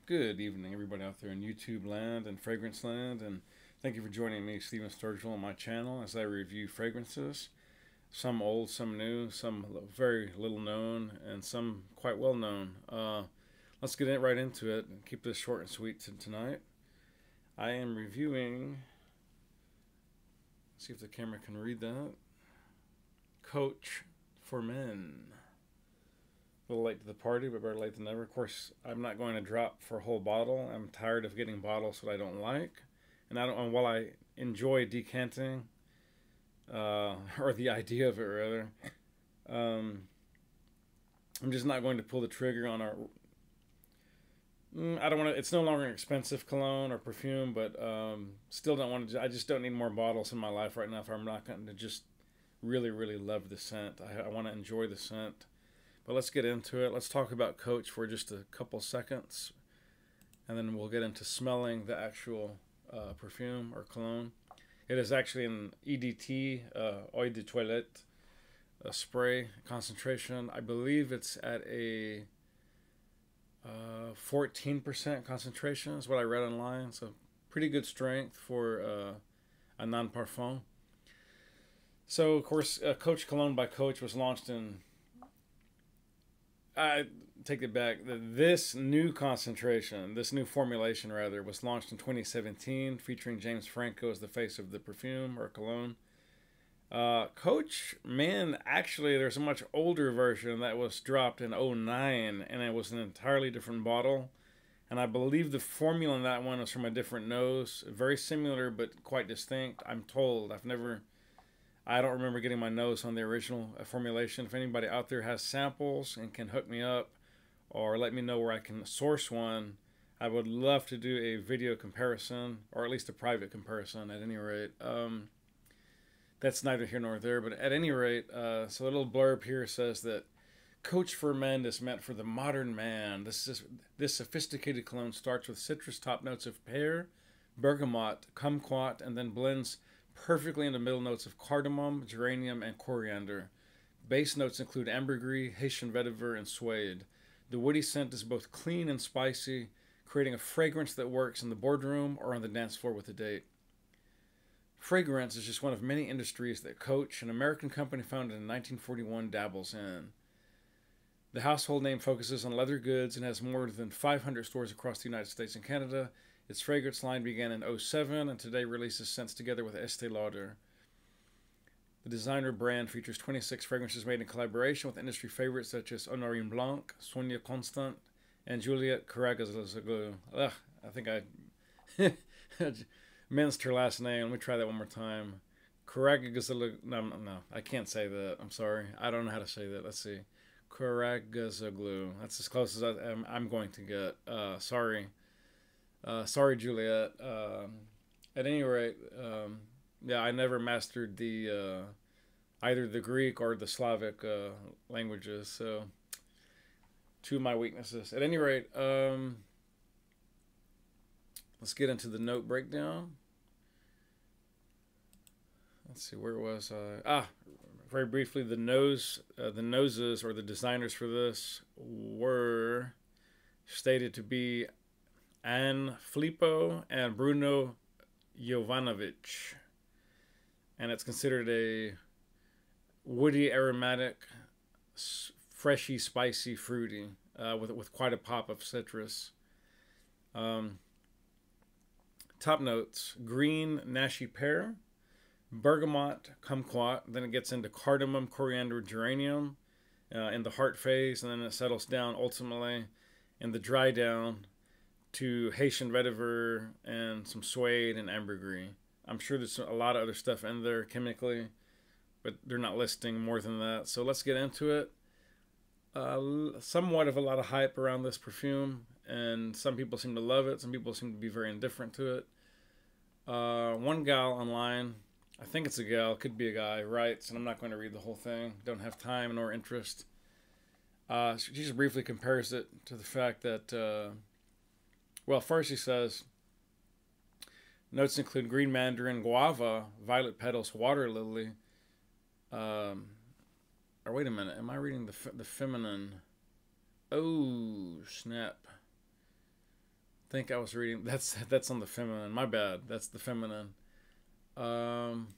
Good evening, everybody out there in YouTube land and fragrance land, and thank you for joining me, Stephen Sturgill, on my channel as I review fragrances. Some old, some new, some very little known, and some quite well known. Let's get right into it and keep this short and sweet tonight. I am reviewing, see if the camera can read that, Coach for Men. A little late to the party, but better late than never. Of course, I'm not going to drop for a whole bottle. I'm tired of getting bottles that I don't like. And while I enjoy decanting, or the idea of it rather, I'm just not going to pull the trigger on our. I don't want to. It's no longer an expensive cologne or perfume, but still don't want to. I just don't need more bottles in my life right now if I'm not going to just really, really love the scent. I want to enjoy the scent. But let's get into it. Let's talk about Coach for just a couple seconds, and then we'll get into smelling the actual perfume or cologne. It is actually an EDT, Eau de Toilette spray concentration. I believe it's at a 14% concentration is what I read online. So pretty good strength for a non-parfum. So, of course, Coach Cologne by Coach was launched in... I take it back. This new concentration, this new formulation rather, was launched in 2017, featuring James Franco as the face of the perfume or cologne. Coach Men, actually, there's a much older version that was dropped in '09, and it was an entirely different bottle. And I believe the formula in that one was from a different nose, very similar but quite distinct. I'm told. I don't remember getting my nose on the original formulation. If anybody out there has samples and can hook me up or let me know where I can source one, I would love to do a video comparison, or at least a private comparison at any rate. That's neither here nor there, but at any rate, so a little blurb here says that Coach for Men is meant for the modern man. This sophisticated cologne starts with citrus top notes of pear, bergamot, kumquat, and then blends perfectly in the middle notes of cardamom, geranium, and coriander. Base notes include ambergris, Haitian vetiver, and suede. The woody scent is both clean and spicy, creating a fragrance that works in the boardroom or on the dance floor with a date. Fragrance is just one of many industries that Coach, an American company founded in 1941, dabbles in. The household name focuses on leather goods and has more than 500 stores across the United States and Canada. Its fragrance line began in '07 and today releases scents together with Estee Lauder. The designer brand features 26 fragrances made in collaboration with industry favorites such as Honorine Blanc, Sonia Constant, and Juliette Caragazaglu. Ugh, I think I minced her last name. Let me try that one more time. Caragazaglu. No, I can't say that. I'm sorry. I don't know how to say that. Let's see. Caragazaglu. That's as close as I'm going to get. Sorry. Sorry, Juliet. At any rate, yeah, I never mastered the either the Greek or the Slavic languages, so two of my weaknesses. At any rate, let's get into the note breakdown. Let's see, where was I? Very briefly, the noses or the designers for this were stated to be Anne Filippo and Bruno Jovanovic, and it's considered a woody, aromatic, freshy, spicy, fruity, with quite a pop of citrus. Top notes: green, nashy pear, bergamot, kumquat. Then it gets into cardamom, coriander, geranium in the heart phase, and then it settles down ultimately in the dry down to Haitian vetiver and some suede and ambergris. I'm sure there's a lot of other stuff in there chemically, but they're not listing more than that. So let's get into it. Somewhat of a lot of hype around this perfume, and some people seem to love it. Some people seem to be very indifferent to it. One gal online, I think it's a gal, could be a guy, writes, and I'm not going to read the whole thing. Don't have time nor interest. She just briefly compares it to the fact that... well, first he says, notes include green mandarin, guava, violet petals, water lily. Or wait a minute, am I reading the feminine? Oh, snap. think I was reading that's on the feminine. My bad. That's the feminine. Um,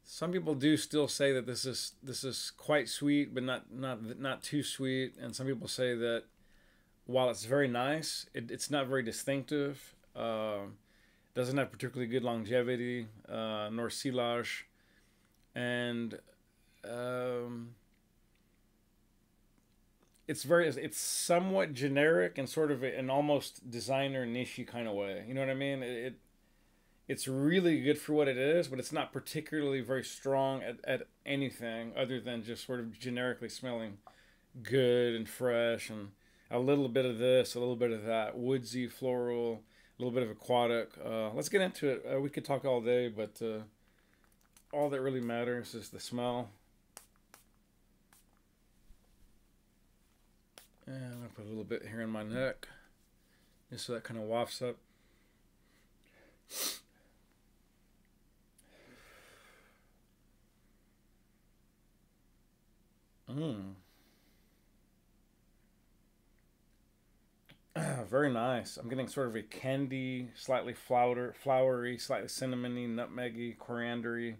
some people do still say that this is quite sweet, but not too sweet. And some people say that while it's very nice, it's not very distinctive. Doesn't have particularly good longevity, nor silage, and um, it's somewhat generic and sort of an almost designer niche kind of way. You know what I mean? It's really good for what it is, but it's not particularly very strong at anything other than just sort of generically smelling good and fresh and a little bit of this, a little bit of that, woodsy, floral, a little bit of aquatic. Let's get into it. We could talk all day, but all that really matters is the smell. And I'm going to put a little bit here in my neck, just so that kind of wafts up. Mmm. Very nice. I'm getting sort of a candy, slightly flowery, slightly cinnamony, nutmeggy, coriandery.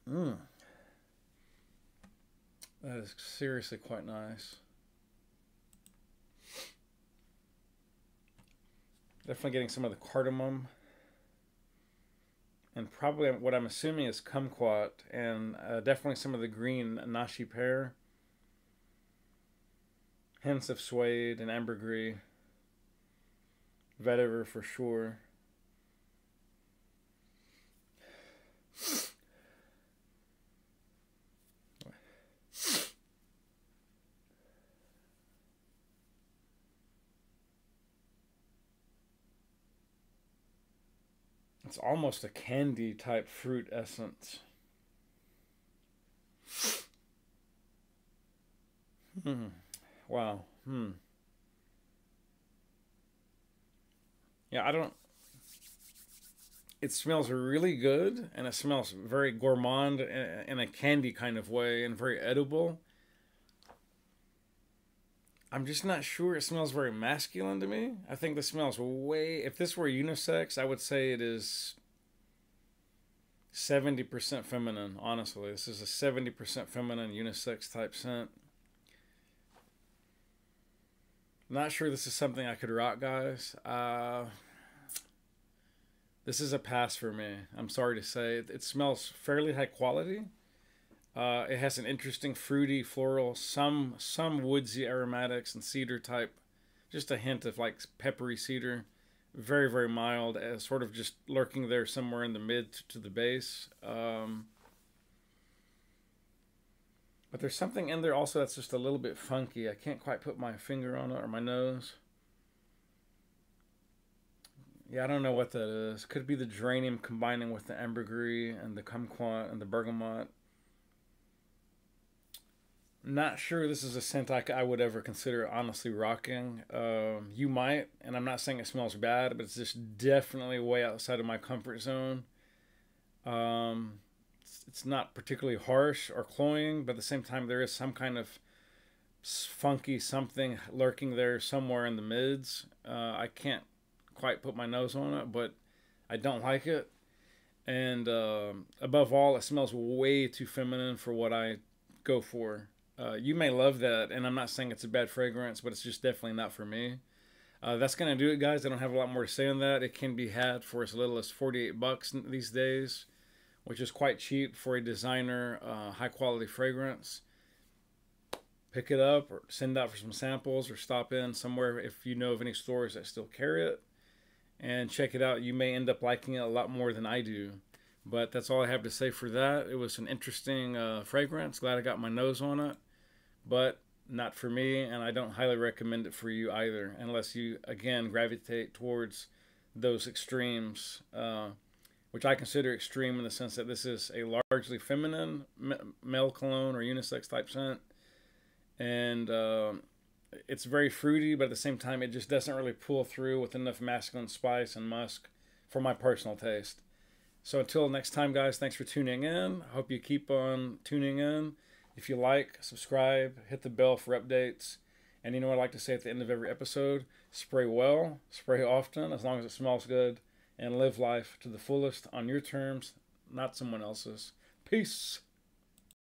Mmm. That is seriously quite nice. Definitely getting some of the cardamom. And probably what I'm assuming is kumquat. And definitely some of the green nashi pear. Hints of suede and ambergris. Vetiver for sure. It's almost a candy type fruit essence. Hmm. Wow. Hmm. Yeah, I don't. It smells really good, and it smells very gourmand in a candy kind of way, and very edible. I'm just not sure it smells very masculine to me. I think this smells way. If this were unisex, I would say it is 70% feminine. Honestly, this is a 70% feminine unisex type scent. Not sure this is something I could rock, guys. This is a pass for me. I'm sorry to say. It smells fairly high quality. It has an interesting fruity, floral, some woodsy aromatics and cedar type. Just a hint of like peppery cedar. Very, very mild, sort of just lurking there somewhere in the mid to the base. But there's something in there also that's just a little bit funky. I can't quite put my finger on it or my nose. Yeah, I don't know what that is. Could be the geranium combining with the ambergris and the kumquat and the bergamot. Not sure this is a scent I would ever consider honestly rocking. You might, and I'm not saying it smells bad, but it's just definitely way outside of my comfort zone. It's not particularly harsh or cloying, but at the same time, there is some kind of funky something lurking there somewhere in the mids. I can't quite put my nose on it, but I don't like it. And above all, it smells way too feminine for what I go for. You may love that, and I'm not saying it's a bad fragrance, but it's just definitely not for me. That's gonna do it, guys. I don't have a lot more to say on that. It can be had for as little as 48 bucks these days, which is quite cheap for a designer, high quality fragrance. Pick it up or send out for some samples or stop in somewhere if you know of any stores that still carry it and check it out. You may end up liking it a lot more than I do. But that's all I have to say for that. It was an interesting fragrance. Glad I got my nose on it. But not for me, and I don't highly recommend it for you either, unless you, again, gravitate towards those extremes, which I consider extreme in the sense that this is a largely feminine male cologne or unisex type scent. And it's very fruity, but at the same time, it just doesn't really pull through with enough masculine spice and musk for my personal taste. So until next time, guys, thanks for tuning in. I hope you keep on tuning in. If you like, subscribe, hit the bell for updates. And you know what I like to say at the end of every episode? Spray well, spray often, as long as it smells good, and live life to the fullest on your terms, not someone else's. Peace.